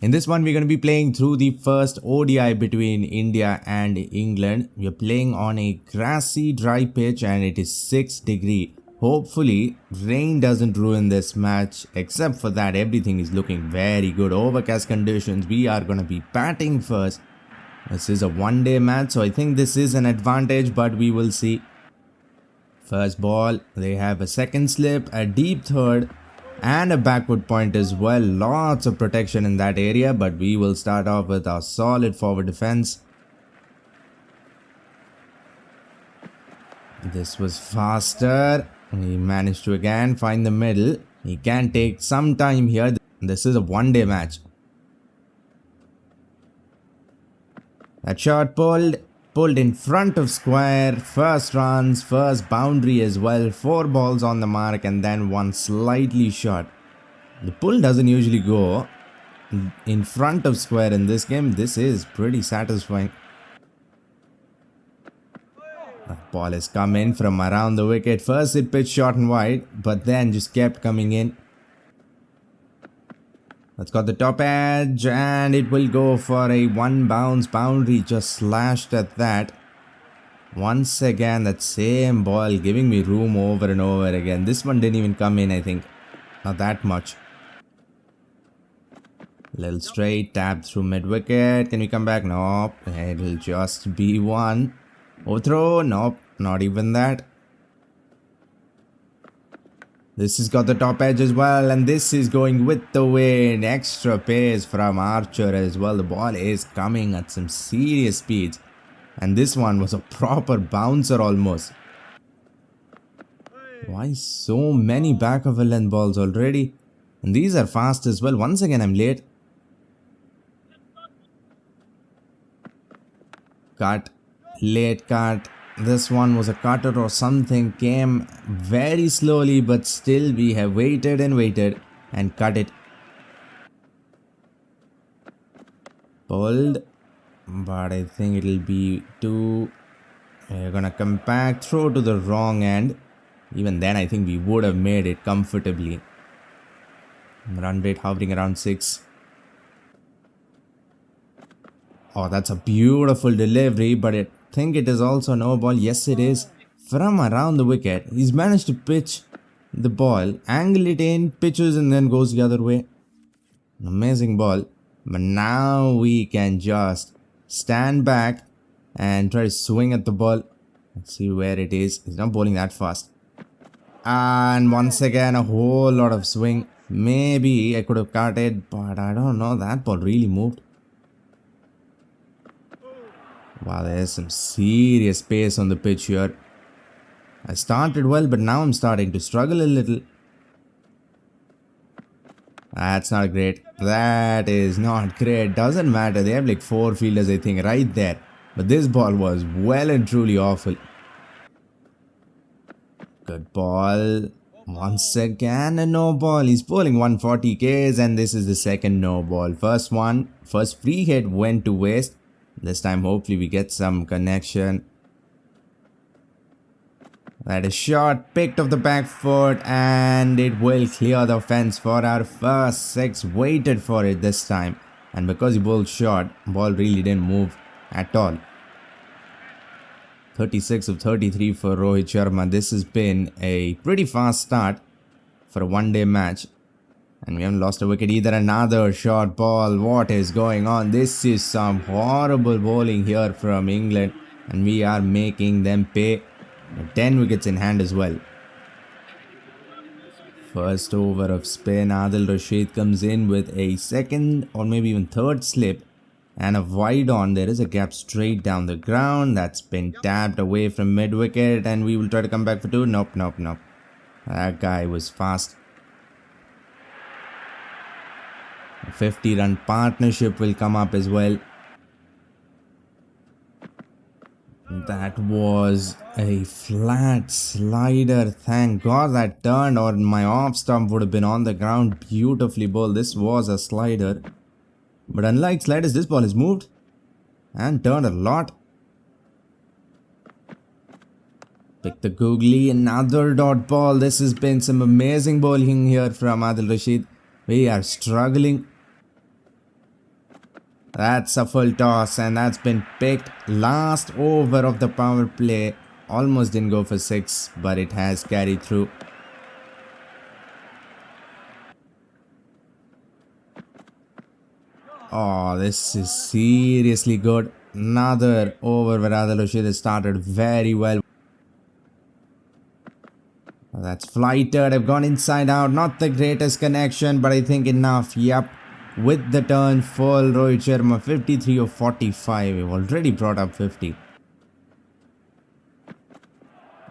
In this one, we're going to be playing through the first ODI between India and England. We are playing on a grassy, dry pitch and it is 6 degrees. Hopefully, rain doesn't ruin this match. Except for that, everything is looking very good. Overcast conditions, we are going to be batting first. This is a one-day match, so I think this is an advantage, but we will see. First ball, they have a second slip, a deep third, and a backward point as well. Lots of protection in that area, but we will start off with our solid forward defense. This was faster. He managed to again find the middle. He can take some time here. This is a one-day match. That shot pulled in front of square. First runs, first boundary as well. 4 balls on the mark and then one slightly short. The pull doesn't usually go in front of square in this game. This is pretty satisfying. That ball has come in from around the wicket. First it pitched short and wide, but then just kept coming in. That's got the top edge and it will go for a one bounce boundary, just slashed at that. Once again, that same ball giving me room over and over again. This one didn't even come in, I think. Not that much. Little straight, tap through mid-wicket. Can we come back? Nope. It'll just be one. Overthrow? Nope. Not even that. This has got the top edge as well, and this is going with the wind. Extra pace from Archer as well. The ball is coming at some serious speeds. And this one was a proper bouncer almost. Why so many back of a length balls already? And these are fast as well. Once again, I'm late. Cut. Late cut. This one was a cutter or something. Came very slowly, but still we have waited and cut it. Pulled. But I think it'll be too... We're gonna come back, throw to the wrong end. Even then I think we would have made it comfortably. Run rate hovering around 6. Oh, that's a beautiful delivery, but I think it is also no ball. Yes, it is. From around the wicket, he's managed to pitch the ball, angle it in, pitches and then goes the other way. An amazing ball. But now we can just stand back and try to swing at the ball. Let's see where it is. He's not bowling that fast. And once again, a whole lot of swing. Maybe I could have cut it, but I don't know. That ball really moved. Wow, there's some serious pace on the pitch here. I started well, but now I'm starting to struggle a little. That's not great. That is not great. Doesn't matter. They have like 4 fielders, I think, right there. But this ball was well and truly awful. Good ball. Once again, a no ball. He's bowling 140 Ks and this is the second no ball. First free hit went to waste. This time, hopefully, we get some connection. That is shot, picked off the back foot, and it will clear the fence for our first 6. Waited for it this time. And because he bowled short, ball really didn't move at all. 36 of 33 for Rohit Sharma. This has been a pretty fast start for a one-day match. And we haven't lost a wicket either. Another short ball. What is going on? This is some horrible bowling here from England. And we are making them pay. 10 wickets in hand as well. First over of spin. Adil Rashid comes in with a second or maybe even third slip. And a wide on. There is a gap straight down the ground. That's been tapped away from mid-wicket. And we will try to come back for 2. Nope. That guy was fast. A 50-run partnership will come up as well. That was a flat slider. Thank God that turned, or my off stump would have been on the ground. Beautifully bowled. This was a slider. But unlike sliders, this ball has moved and turned a lot. Pick the googly. Another dot ball. This has been some amazing bowling here from Adil Rashid. We are struggling. That's a full toss and that's been picked. Last over of the power play. Almost didn't go for 6, but it has carried through. Oh, this is seriously good. Another over where Adil Rashid has started very well. That's flighted. I've gone inside out. Not the greatest connection, but I think enough. Yep. With the turn full, Rohit Sharma 53 of 45. We've already brought up 50.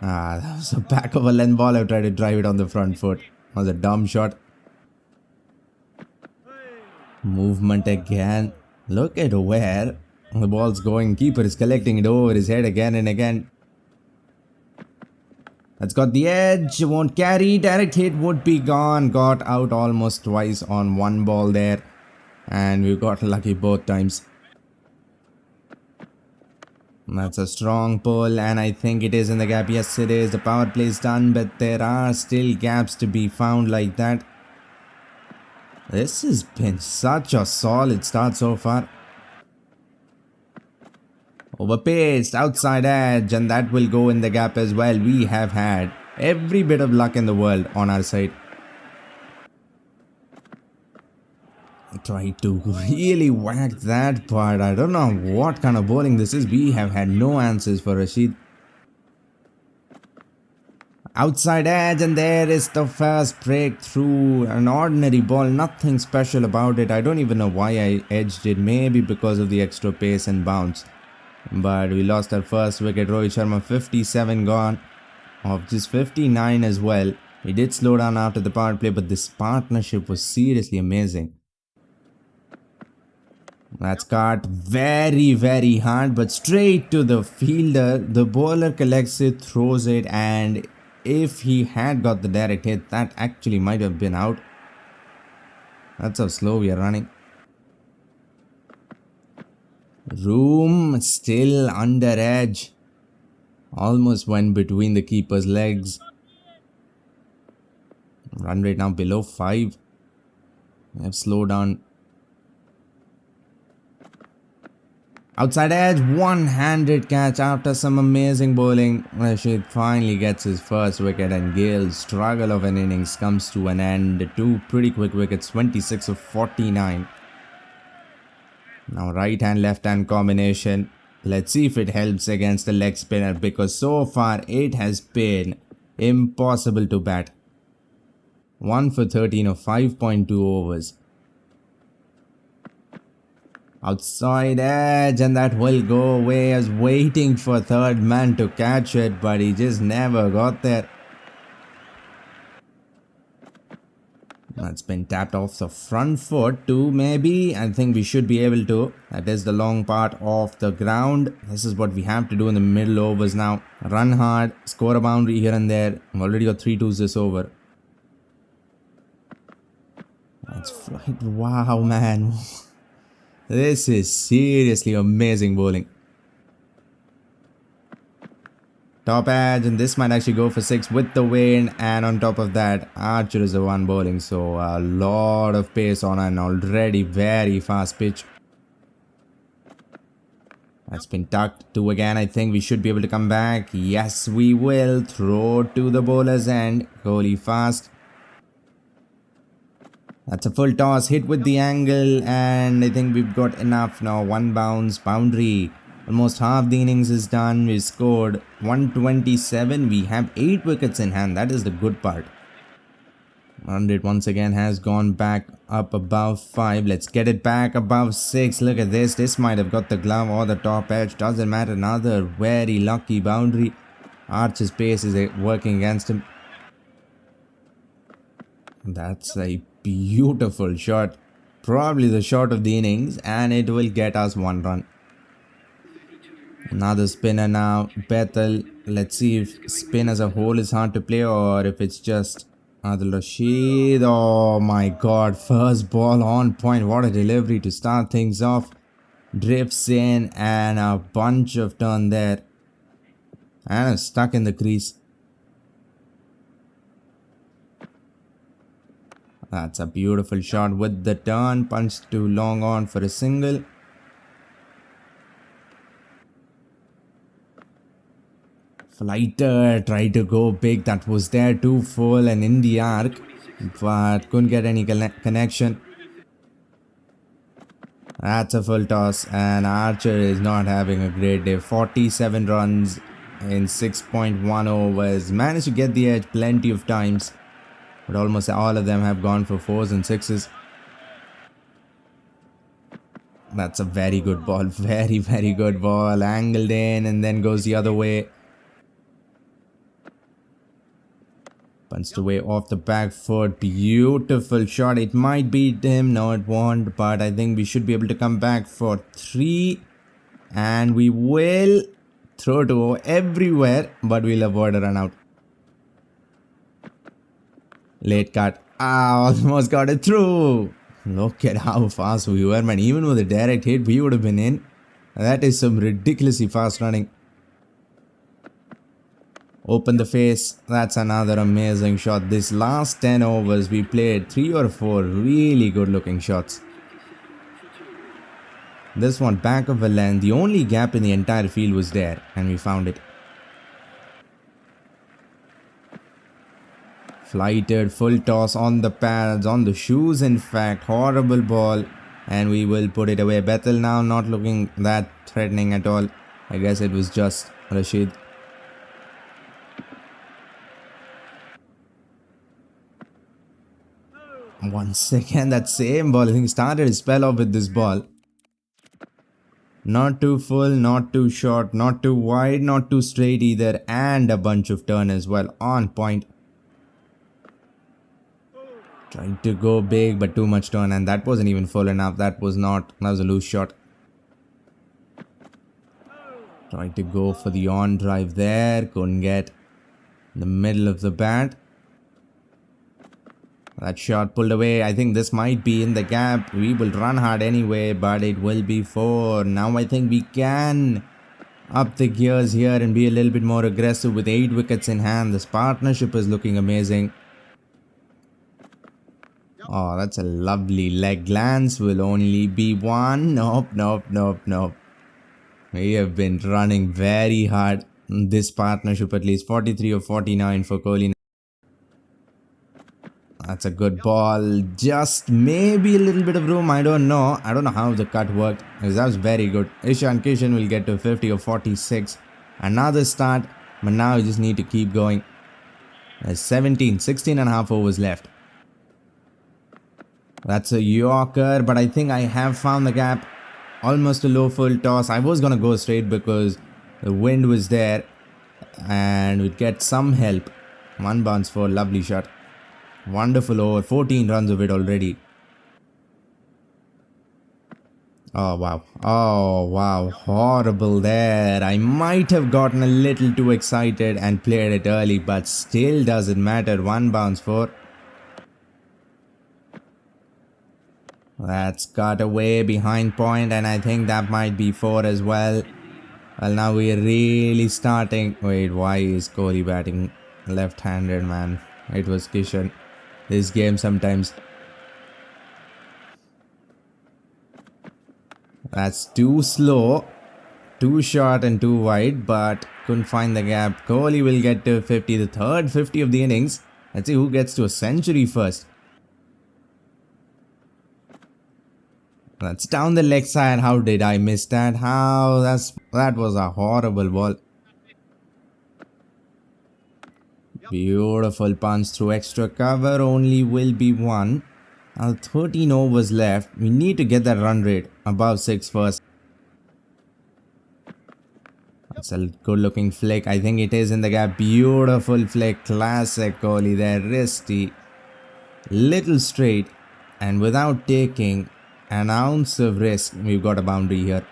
That was a back of a length ball. I tried to drive it on the front foot. That was a dumb shot. Movement again. Look at where the ball's going. Keeper is collecting it over his head again and again. That's got the edge. Won't carry. Direct hit would be gone. Got out almost twice on one ball there. And we got lucky both times. That's a strong pull and I think it is in the gap. Yes, it is. The power play is done, but there are still gaps to be found like that. This has been such a solid start so far. Overpaced, outside edge, and that will go in the gap as well. We have had every bit of luck in the world on our side. I tried to really whack that, but I don't know what kind of bowling this is. We have had no answers for Rashid. Outside edge, and there is the first breakthrough. An ordinary ball, nothing special about it. I don't even know why I edged it. Maybe because of the extra pace and bounce. But we lost our first wicket. Rohit Sharma 57 gone. Of just 59 as well. He did slow down after the power play, but this partnership was seriously amazing. That's caught very, very hard, but straight to the fielder. The bowler collects it, throws it, and if he had got the direct hit, that actually might have been out. That's how slow we are running. Room still under edge. Almost went between the keeper's legs. Run rate now below 5. We have slowed down. Outside edge, one-handed catch after some amazing bowling. Rashid finally gets his first wicket and Gale's struggle of an innings comes to an end. 2 pretty quick wickets, 26 of 49. Now right hand, left hand combination. Let's see if it helps against the leg spinner because so far it has been impossible to bat. 1 for 13 of 5.2 overs. Outside edge and that will go away. I was waiting for third man to catch it, but he just never got there. That's been tapped off the front foot too, maybe. I think we should be able to. That is the long part of the ground. This is what we have to do in the middle overs now. Run hard, score a boundary here and there. I've already got 3 twos this over. That's flight. Wow, man. This is seriously amazing bowling. Top edge, and this might actually go for 6 with the wind, and on top of that, Archer is the one bowling, so a lot of pace on an already very fast pitch. That's been tucked to again. I think we should be able to come back. Yes, we will. Throw to the bowler's end. Kohli fast. That's a full toss, hit with the angle, and I think we've got enough now. 1 bounce, boundary. Almost half the innings is done. We scored 127. We have 8 wickets in hand. That is the good part. Run rate once again has gone back up above 5. Let's get it back above 6. Look at this. This might have got the glove or the top edge. Doesn't matter. Another very lucky boundary. Archer's pace is working against him. That's a beautiful shot. Probably the shot of the innings, and it will get us 1 run. Another spinner now. Bethel. Let's see if spin as a whole is hard to play or if it's just Adil Rashid. Oh my god. First ball on point. What a delivery to start things off. Drifts in and a bunch of turn there. And is stuck in the crease. That's a beautiful shot with the turn. Punched too long on for a single. Flighter tried to go big. That was there too full and in the arc, but couldn't get any connection. That's a full toss, and Archer is not having a great day. 47 runs in 6.1 overs. Managed to get the edge plenty of times, but almost all of them have gone for 4s and 6s. That's a very good ball. Very, very good ball. Angled in and then goes the other way. Punched away off the back foot. Beautiful shot. It might beat him. No, it won't. But I think we should be able to come back for 3. And we will throw to everywhere. But we'll avoid a run out. Late cut. Almost got it through. Look at how fast we were, man. Even with a direct hit, we would have been in. That is some ridiculously fast running. Open the face. That's another amazing shot. This last 10 overs, we played 3 or 4 really good looking shots. This one back of a length. The only gap in the entire field was there, and we found it. Flighted, full toss on the pads, on the shoes in fact. Horrible ball, and we will put it away. Bethel now not looking that threatening at all. I guess it was just Rashid. Once again, that same ball. I think he started his spell off with this ball. Not too full, not too short, not too wide, not too straight either. And a bunch of turn as well. On point. Tried to go big, but too much turn. And that wasn't even full enough. That was a loose shot. Tried to go for the on drive there. Couldn't get in the middle of the bat. That shot pulled away. I think this might be in the gap. We will run hard anyway, but it will be 4. Now I think we can up the gears here and be a little bit more aggressive with 8 wickets in hand. This partnership is looking amazing. Oh, that's a lovely leg glance. Will only be 1. Nope. We have been running very hard. This partnership at least 43 or 49 for Kohli. That's a good ball. Just maybe a little bit of room. I don't know. I don't know how the cut worked. That was very good. Ishan Kishan will get to 50 or 46. Another start. But now we just need to keep going. There's 16 and a half overs left. That's a Yorker. But I think I have found the gap. Almost a low full toss. I was going to go straight because the wind was there. And we'd get some help. 1 bounce for a lovely shot. Wonderful over. 14 runs of it already. Oh wow. Horrible there. I might have gotten a little too excited and played it early, but still doesn't matter. 1 bounce for. That's got away behind point, and I think that might be 4 as well. Well, now we are really starting. Wait, why is Kohli batting left-handed, man? It was Kishan. This game sometimes. That's too slow, too short and too wide, but couldn't find the gap. Kohli will get to 50, the third 50 of the innings. Let's see who gets to a century first. That's down the leg side. How did I miss that? That was a horrible ball. Beautiful punch through extra cover. Only will be 1. Now 13 overs left. We need to get that run rate above 6 first. That's a good looking flick. I think it is in the gap. Beautiful flick. Classic Kohli there. Risky. Little straight. And without taking an ounce of risk, we've got a boundary here.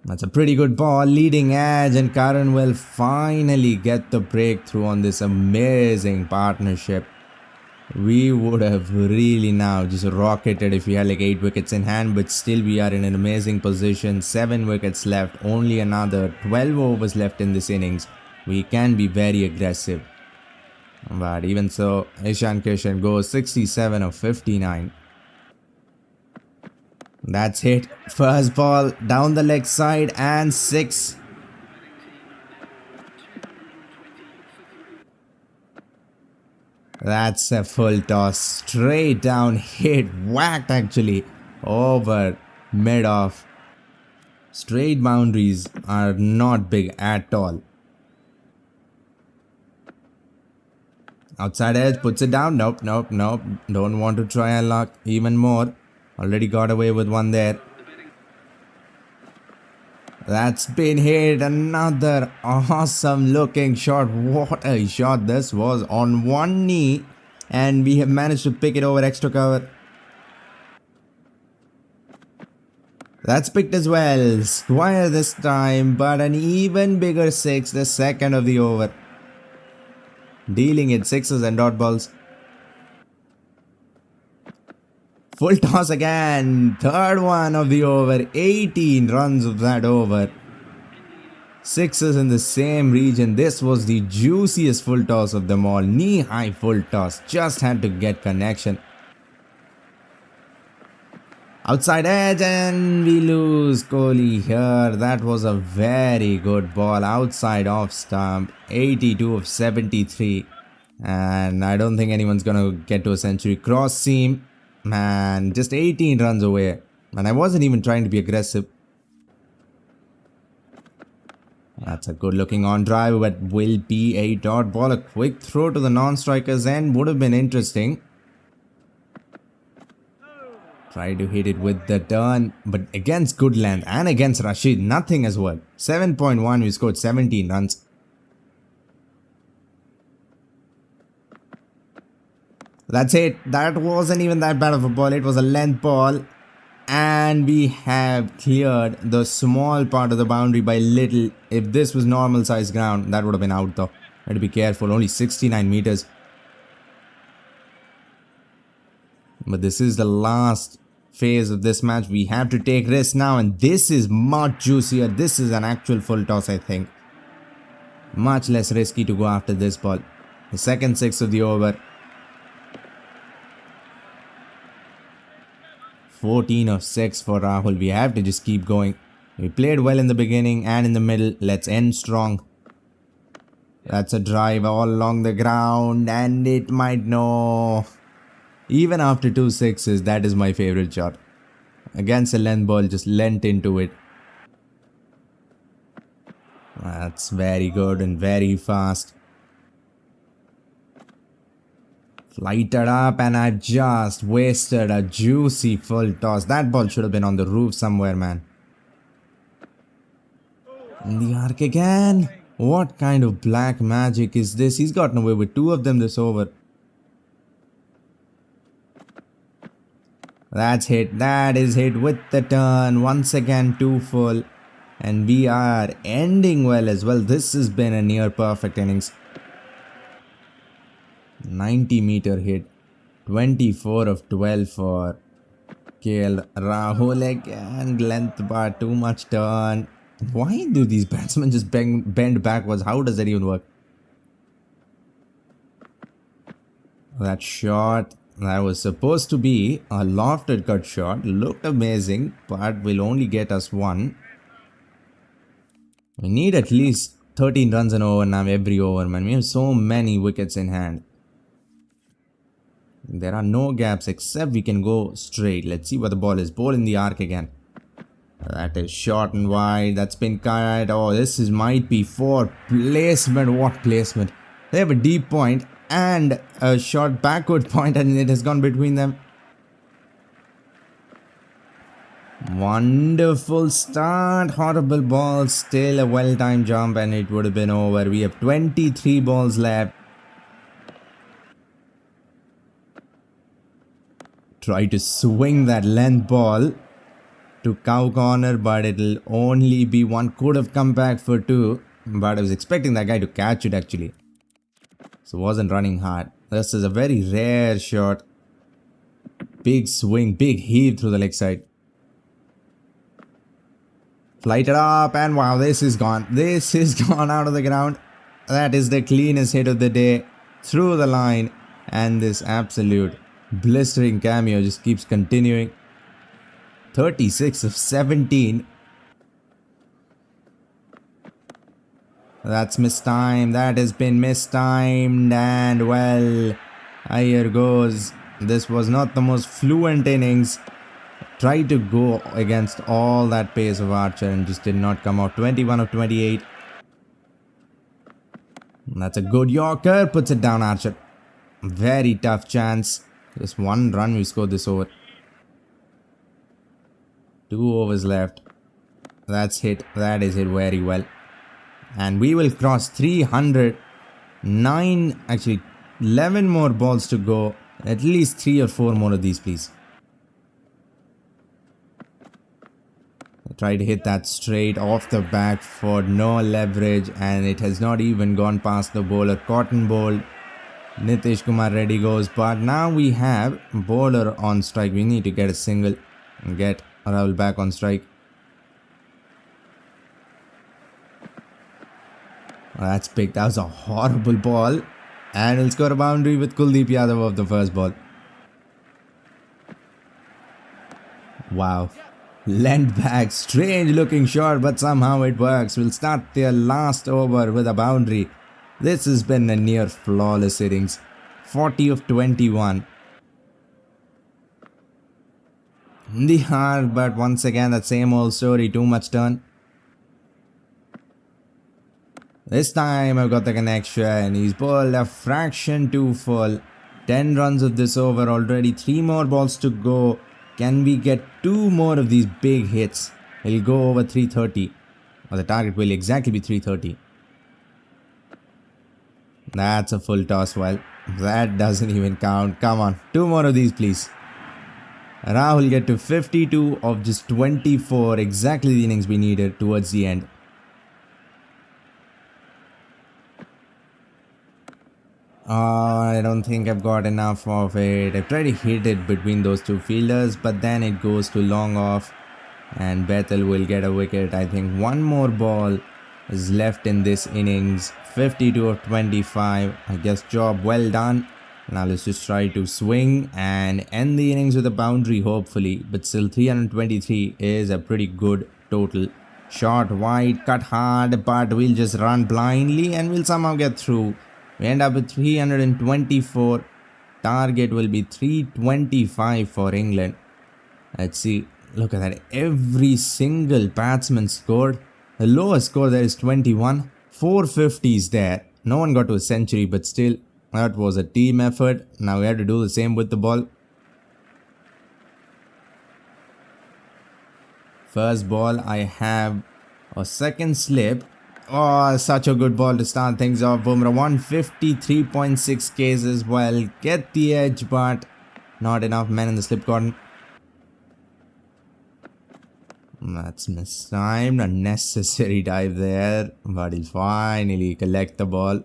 That's a pretty good ball, leading edge, and Karan will finally get the breakthrough on this amazing partnership. We would have really now just rocketed if we had like 8 wickets in hand, but still we are in an amazing position. 7 wickets left, only another 12 overs left in this innings. We can be very aggressive. But even so, Ishan Kishan goes 67 of 59. That's hit. First ball down the leg side and 6. That's a full toss. Straight down, hit, whacked actually. Over, mid off. Straight boundaries are not big at all. Outside edge, puts it down. Nope, nope, nope. Don't want to try and lock even more. Already got away with one there. That's been hit. Another awesome looking shot. What a shot this was, on one knee. And we have managed to pick it over extra cover. That's picked as well. Square this time, but an even bigger six, the second of the over. Dealing it sixes and dot balls. Full toss again. Third one of the over. 18 runs of that over. Sixes in the same region. This was the juiciest full toss of them all. Knee high full toss. Just had to get connection. Outside edge and we lose Kohli here. That was a very good ball. Outside off stump. 82 of 73. And I don't think anyone's gonna get to a century. Cross seam. Man, just 18 runs away. And I wasn't even trying to be aggressive. That's a good looking on drive, but will be a dot ball. A quick throw to the non-strikers end would have been interesting. Try to hit it with the turn, but against good length and against Rashid, nothing has worked. 7.1, we scored 17 runs. That's it. That wasn't even that bad of a ball. It was a length ball. And we have cleared the small part of the boundary by little. If this was normal size ground, that would have been out though. Had to be careful. Only 69 meters. But this is the last phase of this match. We have to take risks now. And this is much juicier. This is an actual full toss, I think. Much less risky to go after this ball. The second six of the over. 14 of 6 for Rahul. We have to just keep going. We played well in the beginning and in the middle. Let's end strong. That's a drive all along the ground and it might no. Even after 2 sixes, that is my favorite shot. Against a length ball, just lent into it. That's very good and very fast. Flighted up and I've just wasted a juicy full toss. That ball should have been on the roof somewhere, man. In the arc again. What kind of black magic is this? He's gotten away with 2 of them this over. That's hit. That is hit with the turn. Once again, 2 full. And we are ending well as well. This has been a near perfect innings. 90-meter hit. 24 of 12 for KL Rahul again. Length bar, too much turn. Why do these batsmen just bend backwards? How does that even work? That shot, that was supposed to be a lofted cut shot. Looked amazing, but will only get us 1. We need at least 13 runs an over now every over, man. We have so many wickets in hand. There are no gaps except we can go straight. Let's see where the ball is. Ball in the arc again. That is short and wide. That's been cut. Oh, this is might be for placement. What placement? They have a deep point and a short backward point and it has gone between them. Wonderful start. Horrible ball. Still a well-timed jump and it would have been over. We have 23 balls left. Try to swing that length ball to cow corner, but it'll only be 1. Could have come back for 2, but I was expecting that guy to catch it actually. So wasn't running hard. This is a very rare shot. Big swing, big heave through the leg side. Flighted up and wow, this is gone. This is gone out of the ground. That is the cleanest hit of the day. Through the line and this absolute blistering cameo just keeps continuing. 36 of 17. That's mistimed. That has been mistimed. And well, Here goes. This was not the most fluent innings. Tried to go against all that pace of Archer and just did not come out. 21 of 28. That's a good Yorker. Puts it down, Archer. Very tough chance. Just one run we scored this over. 2 overs left. That's hit. That is hit very well. And we will cross 300. 9, actually 11 more balls to go. At least 3 or 4 more of these, please. Try to hit that straight off the back for no leverage, and it has not even gone past the bowler. Cotton bowled. Nitish Kumar Reddy goes, but now we have bowler on strike. We need to get a single and get Rahul back on strike. That's big. That was a horrible ball. And he'll score a boundary with Kuldeep Yadav of the first ball. Wow. Lent back. Strange looking shot, but somehow it works. We'll start their last over with a boundary. This has been a near flawless innings. 40 of 21. The hard, but once again that same old story. Too much turn. This time I've got the connection. He's bowled a fraction too full. 10 runs of this over already. 3 more balls to go. Can we get 2 more of these big hits? He'll go over 330. Or the target will exactly be 330. That's a full toss. Well, that doesn't even count. Come on. 2 more of these, please. Rahul get to 52 of just 24. Exactly the innings we needed towards the end. I don't think I've got enough of it. I've tried to hit it between those 2 fielders, but then it goes too long off. And Bethel will get a wicket. I think 1 more ball is left in this innings. 52 of 25. I guess job well done. Now let's just try to swing and end the innings with a boundary, hopefully. But still 323 is a pretty good total. Shot wide, cut hard, but we'll just run blindly and we'll somehow get through. We end up with 324. Target will be 325 for England. Let's see. Look at that. Every single batsman scored. The lowest score there is 21. 450s there. No one got to a century, but still, that was a team effort. Now we have to do the same with the ball. First ball, I have a second slip. Oh, such a good ball to start things off. Bumrah 153.6 Ks as well. Get the edge, but not enough men in the slip cotton. That's mistimed. Unnecessary dive there. But he'll finally collect the ball.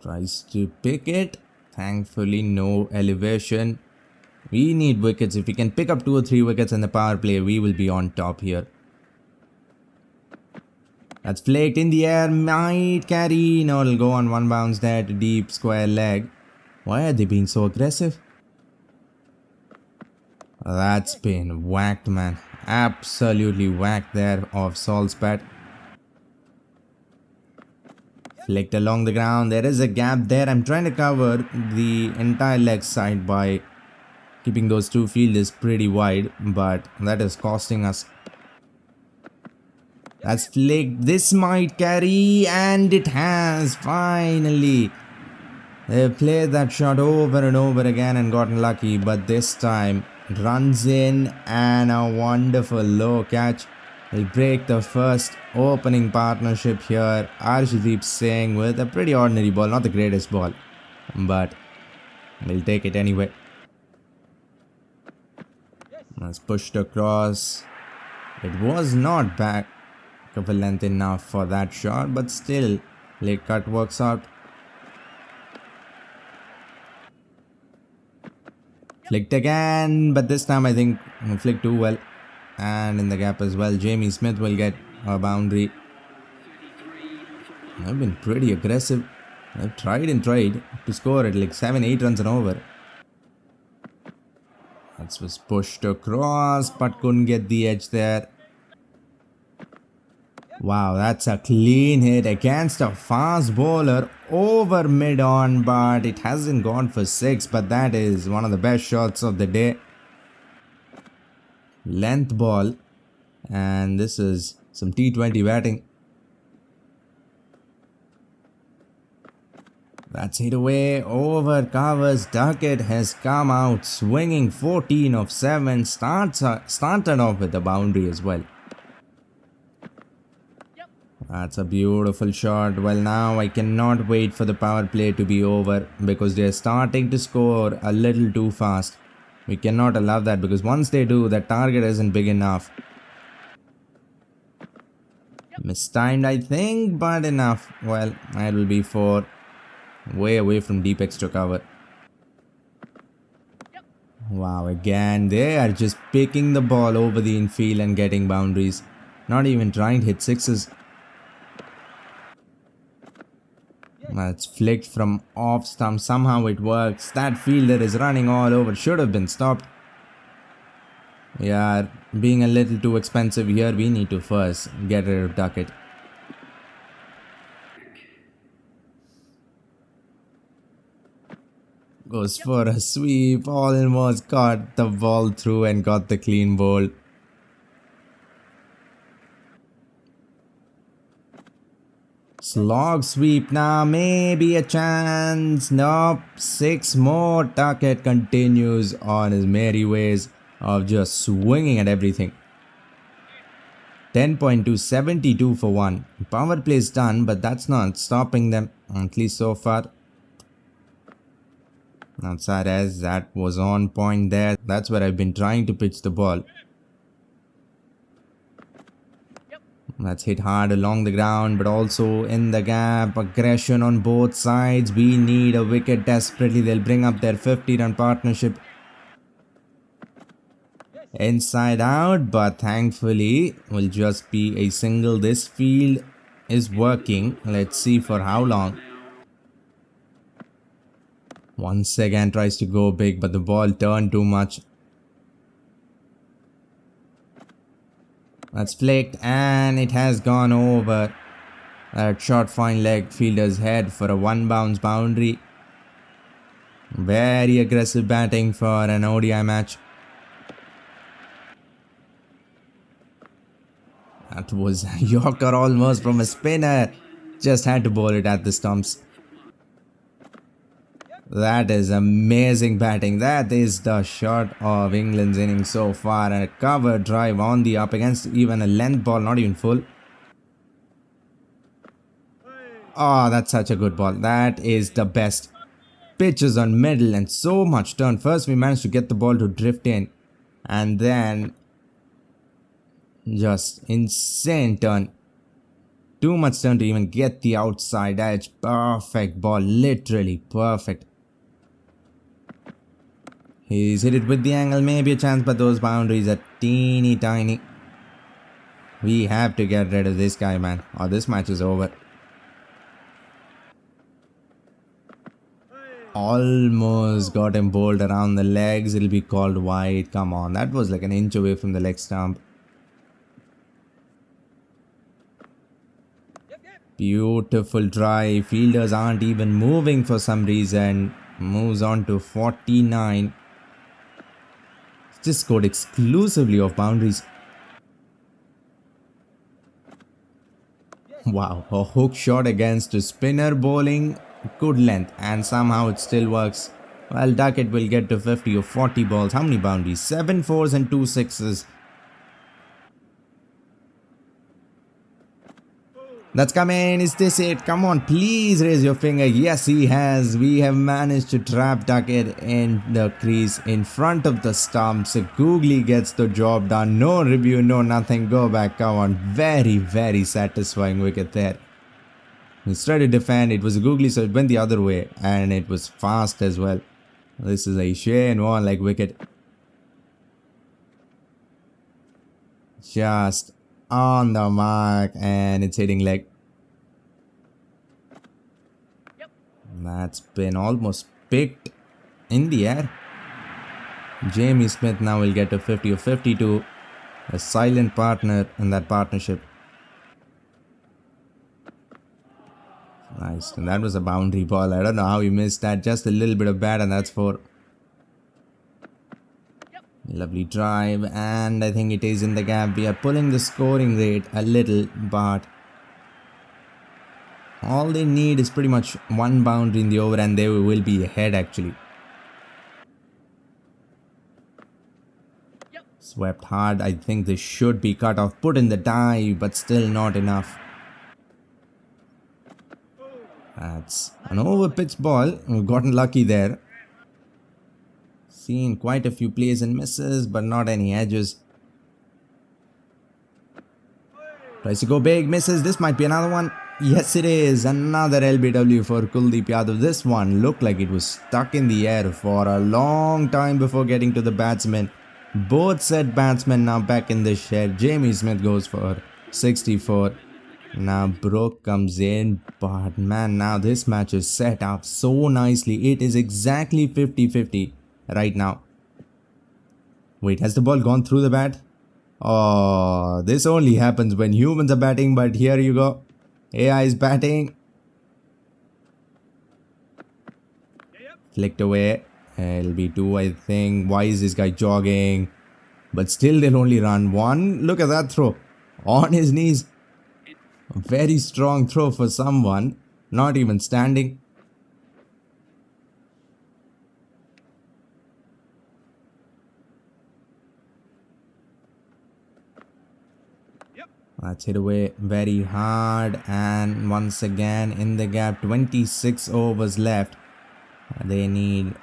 Tries to pick it. Thankfully, no elevation. We need wickets. If we can pick up 2 or 3 wickets in the power play, we will be on top here. That's flaked in the air. Might carry. No, it'll go on 1 bounce there to deep square leg. Why are they being so aggressive? That's been whacked, man. Absolutely whacked there off Saul's bat. Flicked along the ground. There is a gap there. I'm trying to cover the entire leg side by keeping those 2 fielders pretty wide, but that is costing us. That's flicked. This might carry, and it has finally. They've played that shot over and over again and gotten lucky, but this time it runs in and a wonderful low catch. Will break the first opening partnership here. Arshdeep Singh with a pretty ordinary ball, not the greatest ball, but we'll take it anyway. That's pushed across. It was not back of a length enough for that shot, but still late cut works out. Flicked again, but this time I think flicked too well, and in the gap as well. Jamie Smith will get a boundary. I've been pretty aggressive. I've tried and tried to score at like 7-8 runs an over. That was pushed across, but couldn't get the edge there. Wow, that's a clean hit against a fast bowler over mid-on, but it hasn't gone for 6. But that is one of the best shots of the day. Length ball, and this is some T20 batting. That's hit away over covers. Duckett has come out swinging 14 of 7. Started off with the boundary as well. That's a beautiful shot. Well, now I cannot wait for the power play to be over because they're starting to score a little too fast. We cannot allow that because once they do, the target isn't big enough. Mistimed, I think, but enough. Well, it will be 4. Way away from deep extra cover. Wow, again, they are just picking the ball over the infield and getting boundaries. Not even trying to hit 6s. That's flicked from off stump. Somehow it works. That fielder is running all over. Should have been stopped. We are being a little too expensive here. We need to first get rid of Duckett. Goes for a sweep. Almost got the ball through and got the clean bowl. Slog sweep now, maybe a chance. Nope, 6 more. Duckett continues on his merry ways of just swinging at everything. 10.2, 72 for 1. Power play is done, but that's not stopping them, at least so far. Outside as that was on point there. That's where I've been trying to pitch the ball. That's hit hard along the ground, but also in the gap. Aggression on both sides. We need a wicket desperately. They'll bring up their 50-run partnership. Inside out, but thankfully will just be a single. This field is working. Let's see for how long. Once again tries to go big, but the ball turned too much. That's flicked and it has gone over. That short fine leg fielder's head for a 1 bounce boundary. Very aggressive batting for an ODI match. That was a Yorker almost from a spinner. Just had to bowl it at the stumps. That is amazing batting. That is the shot of England's innings so far. A cover drive on the up against even a length ball, not even full. Oh, that's such a good ball. That is the best. Pitches on middle and so much turn. First we managed to get the ball to drift in. And then just insane turn. Too much turn to even get the outside edge. Perfect ball. Literally perfect. He's hit it with the angle, maybe a chance, but those boundaries are teeny tiny. We have to get rid of this guy, man, or this match is over. Almost got him bowled around the legs. It'll be called wide. Come on, that was like an inch away from the leg stump. Beautiful try. Fielders aren't even moving for some reason. Moves on to 49. Just scored exclusively off boundaries. Wow, a hook shot against a spinner bowling. Good length and somehow it still works. Well, Duckett will get to 50 or 40 balls. How many boundaries? 7 4s and 2 6s. That's coming. Is this it? Come on, please raise your finger. Yes, he has. We have managed to trap Duckett in the crease in front of the stumps. Googly gets the job done. No review, no nothing. Go back. Come on. Very, very satisfying wicket there. He tried to defend. It was a Googly, so it went the other way. And it was fast as well. This is a Shane Warne like wicket. Just on the mark and it's hitting leg. That's been almost picked in the air. Jamie Smith now will get to 50 or 52. A silent partner in that partnership. Nice. And that was a boundary ball. I don't know how he missed that. Just a little bit of bat, and that's 4. Lovely drive, and I think it is in the gap. We are pulling the scoring rate a little, but all they need is pretty much one boundary in the over, and they will be ahead actually. Swept hard. I think this should be cut off. Put in the dive, but still not enough. That's an over pitch ball. We've gotten lucky there. Seen quite a few plays and misses, but not any edges. Tries to go big, misses. This might be another one. Yes, it is. Another LBW for Kuldeep Yadav. This one looked like it was stuck in the air for a long time before getting to the batsman. Both set batsmen now back in the shed. Jamie Smith goes for 64. Now Brook comes in, but man, now this match is set up so nicely. It is exactly 50-50 right now. Wait, has the ball gone through the bat? Oh, this only happens when humans are batting, but here you go. AI is batting. Flicked away. LB2, I think. Why is this guy jogging? But still they'll only run 1. Look at that throw. On his knees. A very strong throw for someone. Not even standing. That's hit away very hard, and once again in the gap. 26 overs left. They need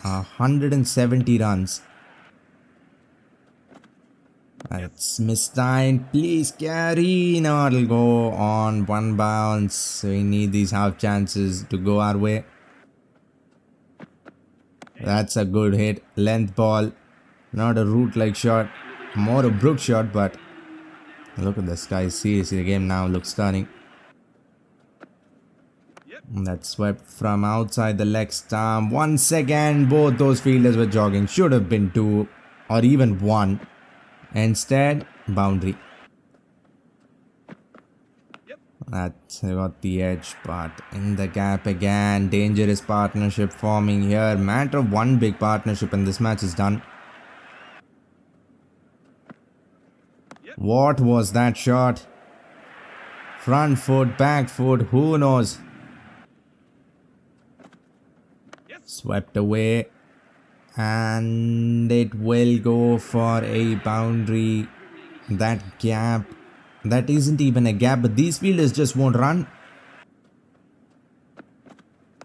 170 runs. That's mistimed. Please carry. No, it'll go on 1 bounce. We need these half chances to go our way. That's a good hit. Length ball. Not a root-like shot. More a Brook shot, but look at this guy. Seriously, the game now looks stunning. That swept from outside the leg stump. Once again, both those fielders were jogging. Should have been 2 or even 1. Instead, boundary. That got the edge, but in the gap again. Dangerous partnership forming here. Matter of 1 big partnership and this match is done. What was that shot? Front foot, back foot, who knows? Swept away. And it will go for a boundary. That gap. That isn't even a gap, but these fielders just won't run.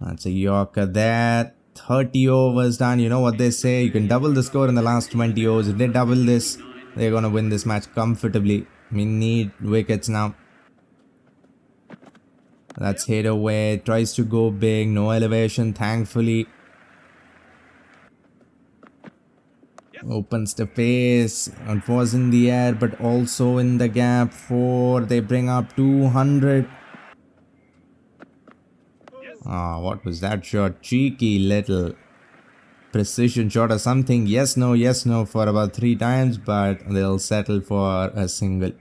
That's a Yorker there. 30 overs done. You know what they say. You can double the score in the last 20 overs. If they double this, they're going to win this match comfortably. We need wickets now. That's hit away. Tries to go big. No elevation, thankfully. Opens the pace. It was in the air, but also in the gap. 4. They bring up 200. What was that shot? Cheeky little precision shot or something. Yes, no for about 3 times, but they'll settle for a single.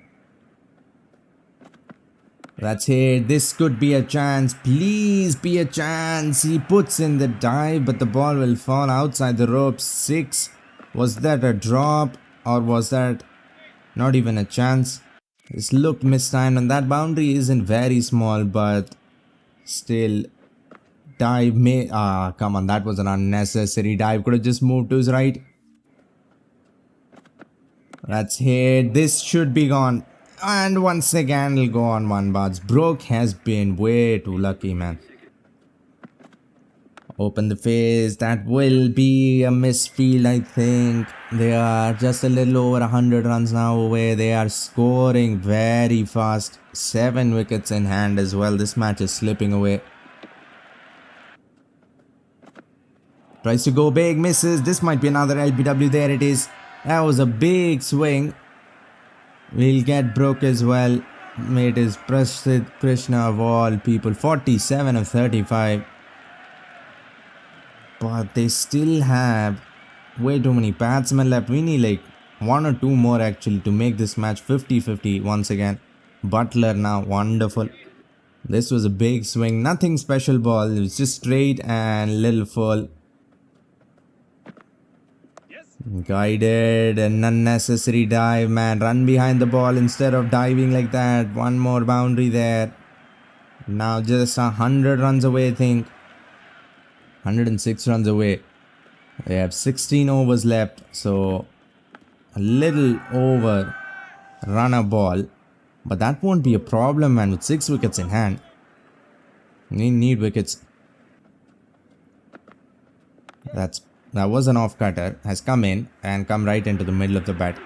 That's it. This could be a chance. Please be a chance. He puts in the dive, but the ball will fall outside the ropes. 6. Was that a drop, or was that not even a chance? This looked mistimed, and that boundary isn't very small, but still. Dive may... come on, that was an unnecessary dive. Could have just moved to his right. That's hit. This should be gone. And once again, it'll go on 1 bounce. Brook has been way too lucky, man. Open the face. That will be a misfield, I think. They are just a little over 100 runs now away. They are scoring very fast. 7 wickets in hand as well. This match is slipping away. Tries to go big, misses. This might be another LBW. There it is. That was a big swing. We'll get Brook as well. It is Prasidh Krishna of all people. 47 of 35. But they still have way too many batsmen left. We need like 1 or 2 more actually to make this match 50-50 once again. Butler now, wonderful. This was a big swing, nothing special ball. It was just straight and little full. Guided, an unnecessary dive, man. Run behind the ball instead of diving like that. One more boundary there. Now just 100 runs away, I think. 106 runs away. They have 16 overs left, so a little over run a ball. But that won't be a problem, man, with 6 wickets in hand. Need wickets. That was an off cutter. Has come in and come right into the middle of the bat.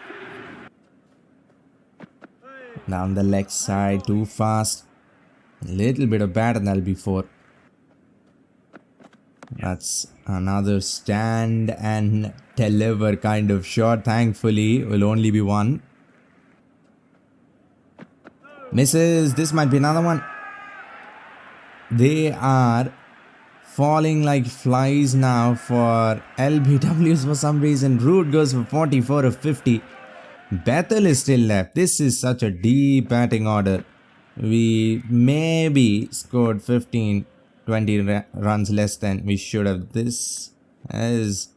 Down the leg side, too fast. Little bit of bat and that'll be 4. That's another stand and deliver kind of shot. Thankfully, will only be 1. Misses. This might be another one. They are falling like flies now for LBWs for some reason. Root goes for 44 of 50. Bethel is still left. This is such a deep batting order. We maybe scored 15, 20 runs less than we should have. This is,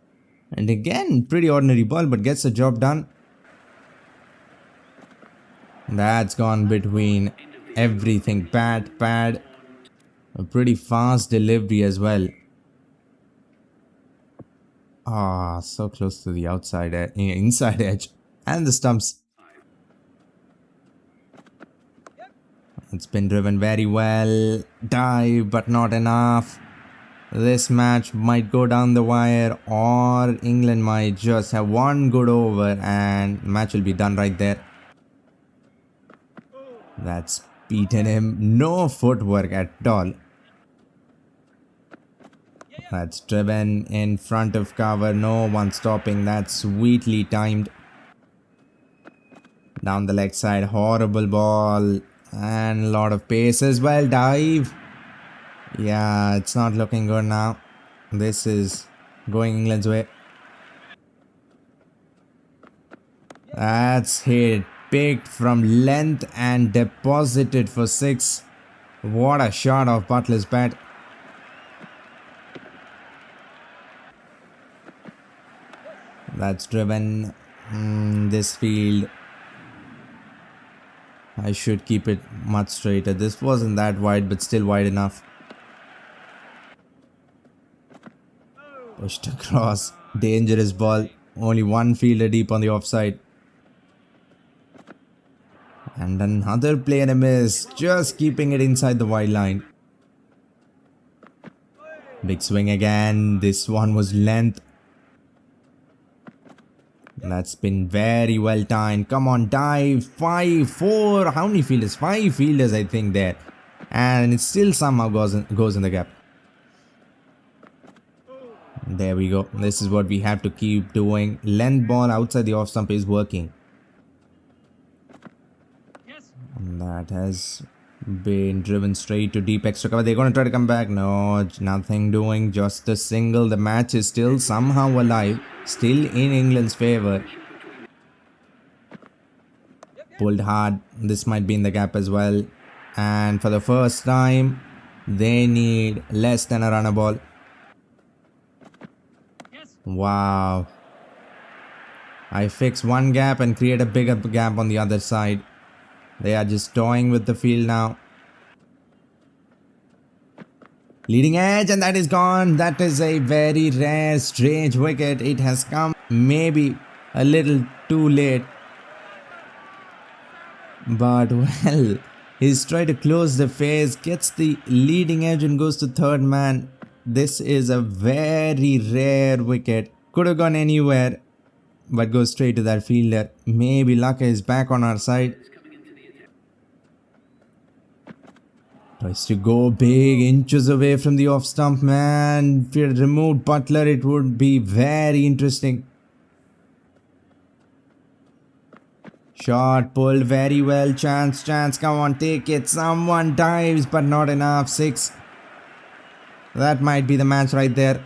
and again, pretty ordinary ball, but gets the job done. That's gone between everything. Bat, pad. A pretty fast delivery as well. Ah, so close to the outside edge, inside edge. And the stumps. It's been driven very well. Dive, but not enough. This match might go down the wire, or England might just have one good over and the match will be done right there. That's beaten him. No footwork at all. That's driven in front of cover. No one stopping. That's sweetly timed. Down the leg side. Horrible ball. And a lot of pace as well. Dive. Yeah, it's not looking good now. This is going England's way. That's hit. Picked from length and deposited for 6. What a shot of Butler's bat. That's driven this field. I should keep it much straighter. This wasn't that wide, but still wide enough. Pushed across. Dangerous ball. Only one fielder deep on the offside. And another player miss. Just keeping it inside the wide line. Big swing again. This one was length. That's been very well timed. Come on, dive. 5, 4. How many fielders? 5 fielders, I think, there. And it still somehow goes in the gap. There we go. This is what we have to keep doing. Length ball outside the off stump is working. And that has been driven straight to deep extra cover. They're going to try to come back. No, nothing doing. Just a single. The match is still somehow alive. Still in England's favor. Pulled hard. This might be in the gap as well. And for the first time, they need less than a runner ball. Wow. I fix one gap and create a bigger gap on the other side. They are just toying with the field now. Leading edge, and that is gone. That is a very rare, strange wicket. It has come maybe a little too late. But well, he's trying to close the face, gets the leading edge and goes to third man. This is a very rare wicket. Could have gone anywhere, but goes straight to that fielder. Maybe luck is back on our side. Tries to go big, inches away from the off stump, man. If you had removed Butler, it would be very interesting. Shot pulled very well. Chance, come on, take it. Someone dives, but not enough. 6. That might be the match right there.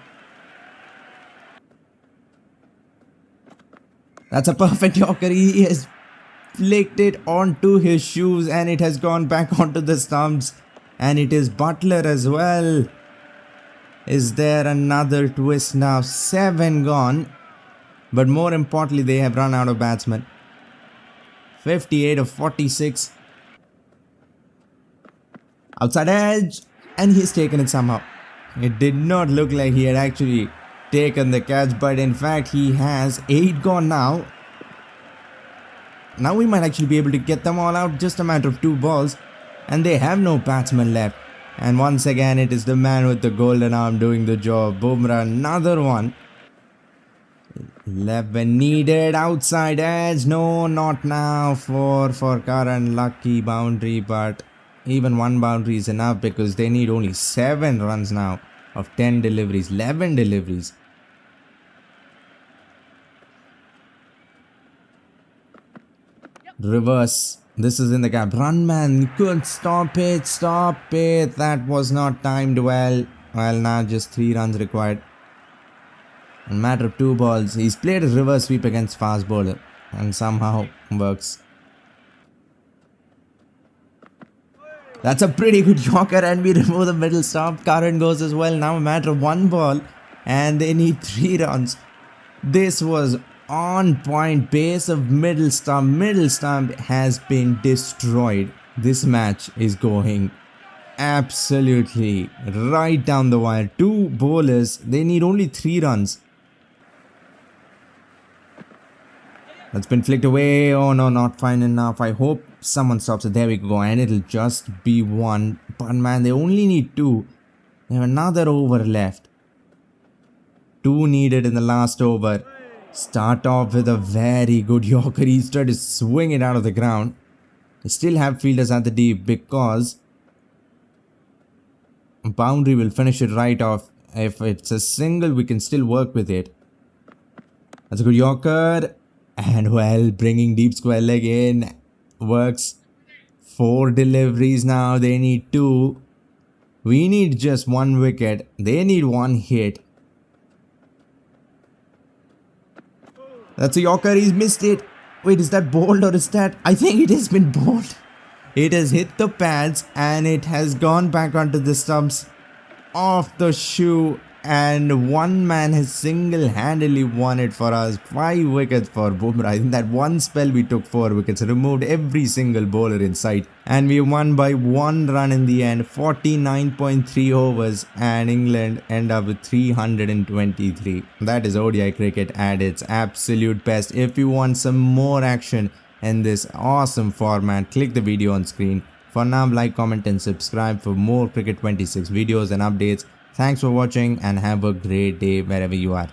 That's a perfect Yorker. He has flicked it onto his shoes and it has gone back onto the stumps. And it is Butler as well. Is there another twist now? 7 gone. But more importantly, they have run out of batsmen. 58 of 46. Outside edge. And he's taken it somehow. It did not look like he had actually taken the catch, but in fact he has 8 gone now. Now we might actually be able to get them all out. Just a matter of 2 balls. And they have no batsman left. And once again it is the man with the golden arm doing the job. Bumrah, another one. 11 needed, outside edge. No, not now. 4 for Karan. Lucky boundary, but even 1 boundary is enough because they need only 7 runs now of 10 deliveries, 11 deliveries. Reverse. This is in the gap. Run, man. You couldn't stop it. Stop it. That was not timed well. Well, now just 3 runs required. In a matter of 2 balls. He's played a reverse sweep against fast bowler. And somehow works. That's a pretty good Yorker, and we remove the middle stump. Current goes as well. Now a matter of 1 ball. And they need 3 runs. This was on point. Base of middle stump. Middle stump has been destroyed. This match is going absolutely right down the wire. 2 bowlers. They need only 3 runs. That's been flicked away. Oh no, not fine enough. I hope someone stops it. There we go. And it'll just be 1. But man, they only need 2. They have another over left. 2 needed in the last over. Start off with a very good Yorker. He's tried to swing it out of the ground. They still have fielders at the deep because boundary will finish it right off. If it's a single, we can still work with it. That's a good Yorker. And well, bringing deep square leg in works. 4 deliveries now. They need 2. We need just 1 wicket. They need 1 hit. That's a Yorker. He's missed it. Wait, is that bowled or is that? I think it has been bowled. It has hit the pads and it has gone back onto the stumps off the shoe. And 1 man has single-handedly won it for us. 5 wickets for Bumrah. In that one spell we took 4 wickets, removed every single bowler in sight. And we won by 1 run in the end. 49.3 overs and England end up with 323. That is ODI cricket at its absolute best. If you want some more action in this awesome format, click the video on screen. For now, like, comment and subscribe for more Cricket 26 videos and updates. Thanks for watching and have a great day wherever you are.